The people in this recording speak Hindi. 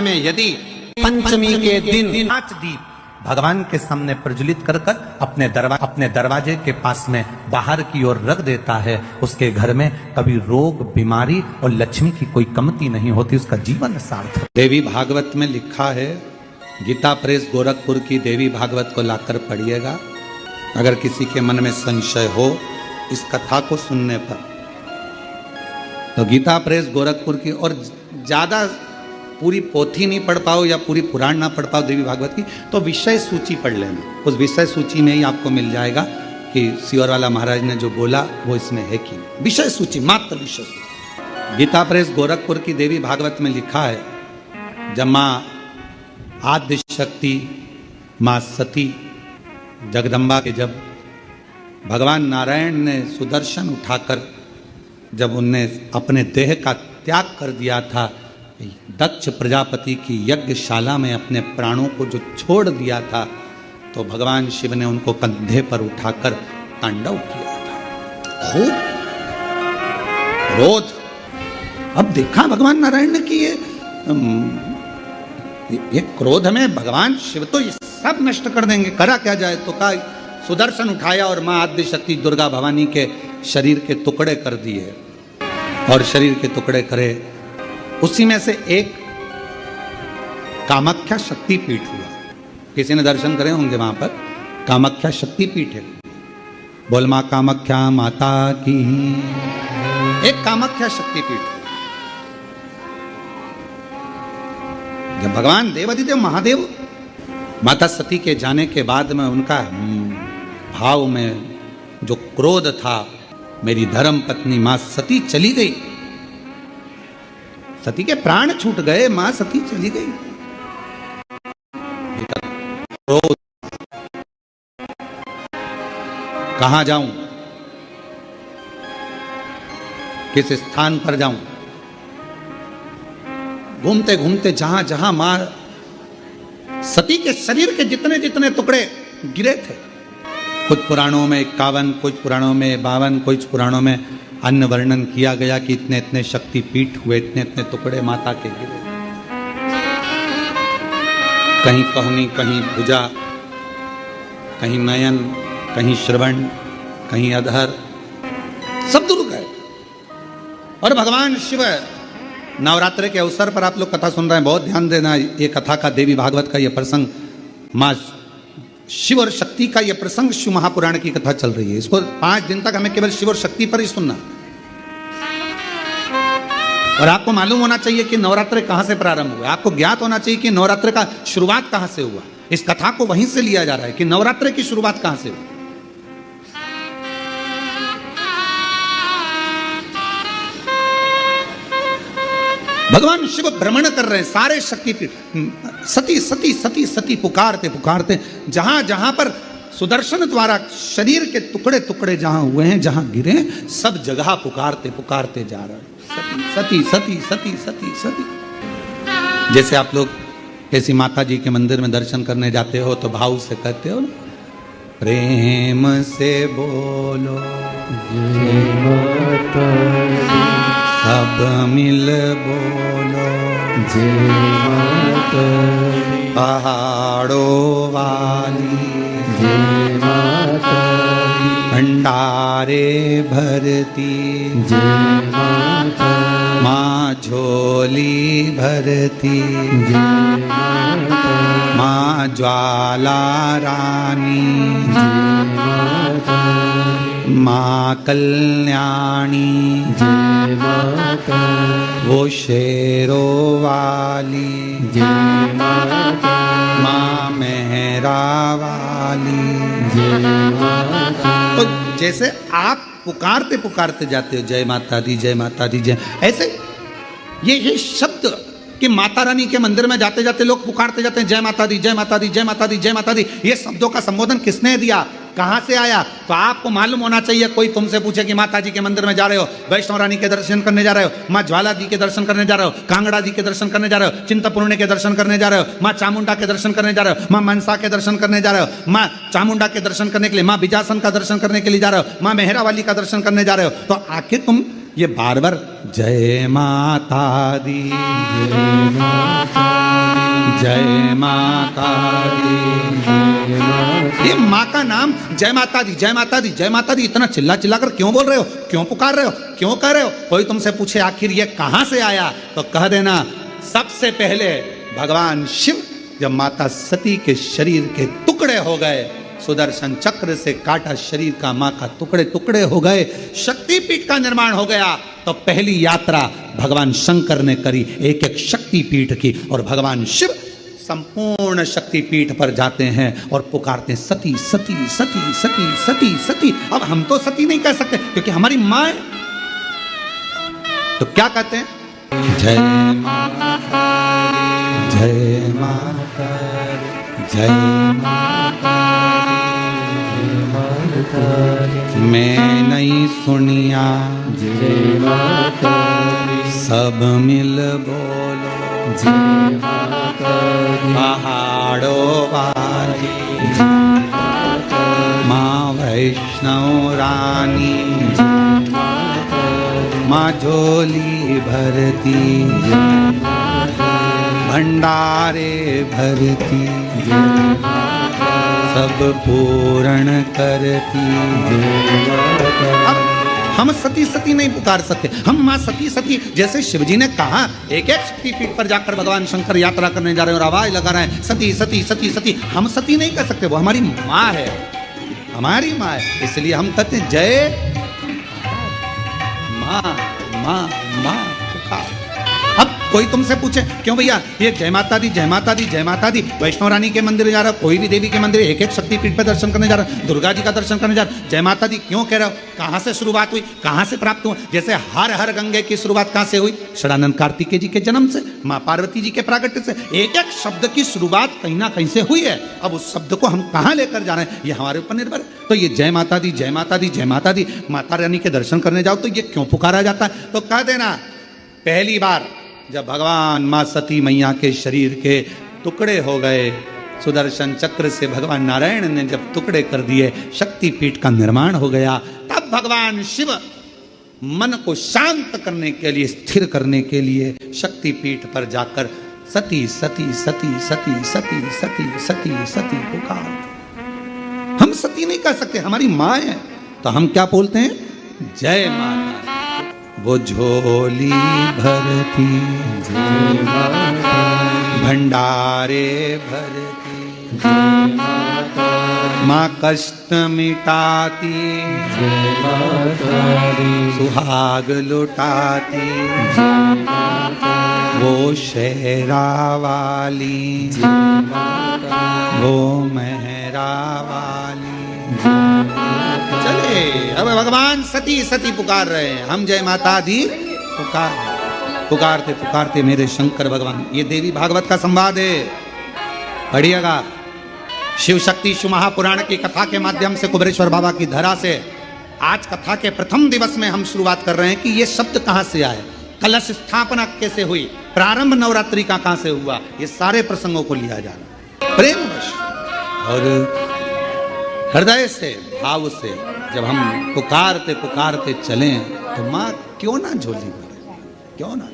में यदि पंचमी के दिन 5 दीप भगवान के सामने प्रज्वलित कर कर अपने दरवाजे के पास में बाहर की ओर रख देता है, उसके घर में कभी रोग बीमारी और लक्ष्मी की कोई कमती नहीं होती, उसका जीवन सार्थक। देवी भागवत में लिखा है, गीता प्रेस गोरखपुर की देवी भागवत को लाकर पढ़िएगा। अगर किसी के मन में संशय हो इस कथा को सुनने पर तो गीता प्रेस गोरखपुर की, और ज्यादा पूरी पोथी नहीं पढ़ पाओ या पूरी पुराण ना पढ़ पाओ देवी भागवत की, तो विषय सूची पढ़ लेना। उस विषय सूची में ही आपको मिल जाएगा कि सियोरवाला महाराज ने जो बोला वो इसमें है कि नहीं। विषय सूची, मात्र विषय सूची। गीता प्रेस गोरखपुर की देवी भागवत में लिखा है, जब माँ आद्य शक्ति माँ सती जगदम्बा के जब भगवान नारायण ने सुदर्शन उठाकर जब उनने अपने देह का त्याग कर दिया था, दक्ष प्रजापति की यज्ञशाला में अपने प्राणों को जो छोड़ दिया था, तो भगवान शिव ने उनको कंधे पर उठाकर तांडव किया था। खूब क्रोध। अब देखा भगवान नारायण ने कि ये क्रोध में भगवान शिव तो ये सब नष्ट कर देंगे, करा क्या जाए। तो कहा सुदर्शन उठाया और मां आद्य शक्ति दुर्गा भवानी के शरीर के टुकड़े कर दिए, और शरीर के टुकड़े करे। उसी में से एक कामाख्या शक्तिपीठ हुआ। किसी ने दर्शन करे होंगे वहां पर, कामाख्या शक्तिपीठ है। बोल मां कामाख्या माता की। एक कामाख्या शक्तिपीठ हुआ। जब भगवान देवादिदेव महादेव माता सती के जाने के बाद में उनका भाव में जो क्रोध था, मेरी धर्म पत्नी मां सती चली गई, सती के प्राण छूट गए, मां सती चली गई। क्रोध, कहां जाऊं, किस स्थान पर जाऊं। घूमते घूमते जहां जहां मां सती के शरीर के जितने जितने टुकड़े गिरे थे, कुछ पुराणों में 51, कुछ पुराणों में 52, कुछ पुराणों में अन्य वर्णन किया गया कि इतने इतने शक्तिपीठ हुए, इतने इतने टुकड़े माता के गिरे। कहीं कहुनी, कहीं भुजा, कहीं नयन, कहीं श्रवण, कहीं अधर, सब दूर गए। और भगवान शिव नवरात्र के अवसर पर आप लोग कथा सुन रहे हैं, बहुत ध्यान देना। ये कथा का देवी भागवत का ये प्रसंग, माँ शिव और शक्ति का ये प्रसंग शिव महापुराण की कथा चल रही है। इसको 5 दिन तक हमें केवल शिव और शक्ति पर ही सुनना। और आपको मालूम होना चाहिए कि नवरात्र कहां से प्रारंभ हुआ। आपको ज्ञात होना चाहिए कि नवरात्र का शुरुआत कहां से हुआ। इस कथा को वहीं से लिया जा रहा है कि नवरात्र की शुरुआत कहां से हुई। भगवान शिव भ्रमण कर रहे हैं सारे शक्तिपीठ। सती सती सती सती पुकारते पुकारते जहां जहां पर सुदर्शन द्वारा शरीर के टुकड़े टुकड़े जहां हुए हैं, जहां गिरे, सब जगह पुकारते पुकारते जा रहे हैं, सती सती सती सती सती। जैसे आप लोग किसी माता जी के मंदिर में दर्शन करने जाते हो तो भाव से कहते हो, प्रेम से बोलो जय माता, सब मिल बोलो जय माता, पहाड़ों वाली जय माता, भंडारे भरती जय माता, माँ झोली भरती जय माता, माँ ज्वाला रानी जय माता, माँ कल्याणी जय माता, वो शेरों वाली जय माता, माँ मेहरा वाली जय माता। तो जैसे आप पुकारते पुकारते जाते हो जय माता दी जय माता दी जय, ऐसे ये शब्द कि माता रानी के मंदिर में जाते जाते लोग पुकारते जाते हैं जय माता दी जय माता दी जय माता दी जय माता दी। ये शब्दों का संबोधन किसने दिया, कहां से आया? तो आपको मालूम होना चाहिए। कोई तुमसे पूछे कि माता जी के मंदिर में जा रहे हो, वैष्णव रानी के दर्शन करने जा रहे हो, माँ ज्वाला जी के दर्शन करने जा रहे हो, कांगड़ा जी के दर्शन करने जा रहे हो, चिंतपूर्णी के दर्शन करने जा रहे हो, माँ चामुंडा के दर्शन करने जा रहे हो, माँ मनसा के दर्शन करने जा रहे हो, माँ चामुंडा के दर्शन करने के लिए, माँ बिजासन का दर्शन करने के लिए जा रहे हो, माँ मेहरा वाली का दर्शन करने जा रहे हो, तो आखिर तुम ये बार बार जय माता दी जय माता जय माता दी। ये माँ का नाम जय माता दी, जय माता दी, जय माता दी इतना चिल्ला चिल्ला कर क्यों बोल रहे हो, क्यों पुकार रहे हो, क्यों कह रहे हो? कोई तुमसे पूछे आखिर ये कहां से आया, तो कह देना सबसे पहले भगवान शिव जब माता सती के शरीर के टुकड़े हो गए, सुदर्शन चक्र से काटा शरीर का मां का टुकड़े टुकड़े हो गए, शक्तिपीठ का निर्माण हो गया, तो पहली यात्रा भगवान शंकर ने करी एक एक शक्तिपीठ की, और भगवान शिव संपूर्ण शक्तिपीठ पर जाते हैं और पुकारते हैं सती सती सती सती सती सती। अब हम तो सती नहीं कह सकते क्योंकि हमारी मां है, तो क्या कहते हैं? जय माता जय माता जय माता मैं नहीं सुनिया जय माता सब मिल बोलो जय माता पहाड़ों वाली माँ वैष्णव रानी माँ झोली भरती भंडारे भरती सब पूर्ण करती। अब हम सती सती नहीं पुकार सकते, हम माँ सती सती जैसे शिवजी ने कहा एक एक शक्तिपीठ पर जाकर भगवान शंकर यात्रा करने जा रहे हैं और आवाज लगा रहे हैं सती सती सती सती। हम सती नहीं कह सकते, वो हमारी माँ है, हमारी माँ है, इसलिए हम कहते हैं जय माँ माँ माँ पुकार। अब कोई तुमसे पूछे क्यों भैया ये जय माता दी जय माता दी जय माता दी, वैष्णव रानी के मंदिर जा रहा हो, कोई भी देवी के मंदिर एक एक शक्तिपीठ पे दर्शन करने जा रहा हो, दुर्गा जी का दर्शन करने जा रहा हो, जय माता दी क्यों कह रहे हो? कहाँ से शुरुआत हुई, कहाँ से प्राप्त हुआ? जैसे हर हर गंगे की शुरुआत कहाँ से हुई? षडानंद कार्तिकेय जी के जन्म से, माँ पार्वती जी के प्रागट्य से। एक एक शब्द की शुरुआत कहीं ना कहीं से हुई है। अब उस शब्द को हम कहाँ लेकर जा रहे हैं ये हमारे ऊपर निर्भर है। तो ये जय माता दी जय माता दी जय माता दी, माता रानी के दर्शन करने जाओ तो ये क्यों पुकारा जाता है? तो कह देना पहली बार जब भगवान माँ सती मैया के शरीर के टुकड़े हो गए, सुदर्शन चक्र से भगवान नारायण ने जब टुकड़े कर दिए, शक्तिपीठ का निर्माण हो गया, तब भगवान शिव मन को शांत करने के लिए, स्थिर करने के लिए शक्तिपीठ पर जाकर सती सती सती सती सती सती सती सती पुकार। हम सती नहीं कह सकते, हमारी माँ है, तो हम क्या बोलते हैं? जय माता। वो झोली भरती जय माता भंडारे भरती जय माता माँ कष्ट मिटाती जय माता सुहाग लुटाती जय माता वो शेरा वाली जय माता वो मेहरा वाली। चले अब भगवान सती सती पुकार रहे हैं, हम जय माता दी पुकारते पुकारते मेरे शंकर भगवान। ये देवी भागवत का संवाद है, पढ़िएगा। शिव शक्ति शिव महापुराण की कथा के माध्यम से कुबेरेश्वर बाबा की धरा से आज कथा के प्रथम दिवस में हम शुरुआत कर रहे हैं कि ये शब्द कहाँ से आए, कलश स्थापना कैसे हुई, प्रारंभ नवरात्रि का कहाँ से हुआ, ये सारे प्रसंगों को लिया जा रहा है प्रेमवश और हृदय से, भाव से। जब हम पुकारते पुकारते चलें तो माँ क्यों ना झोली भरे, क्यों ना।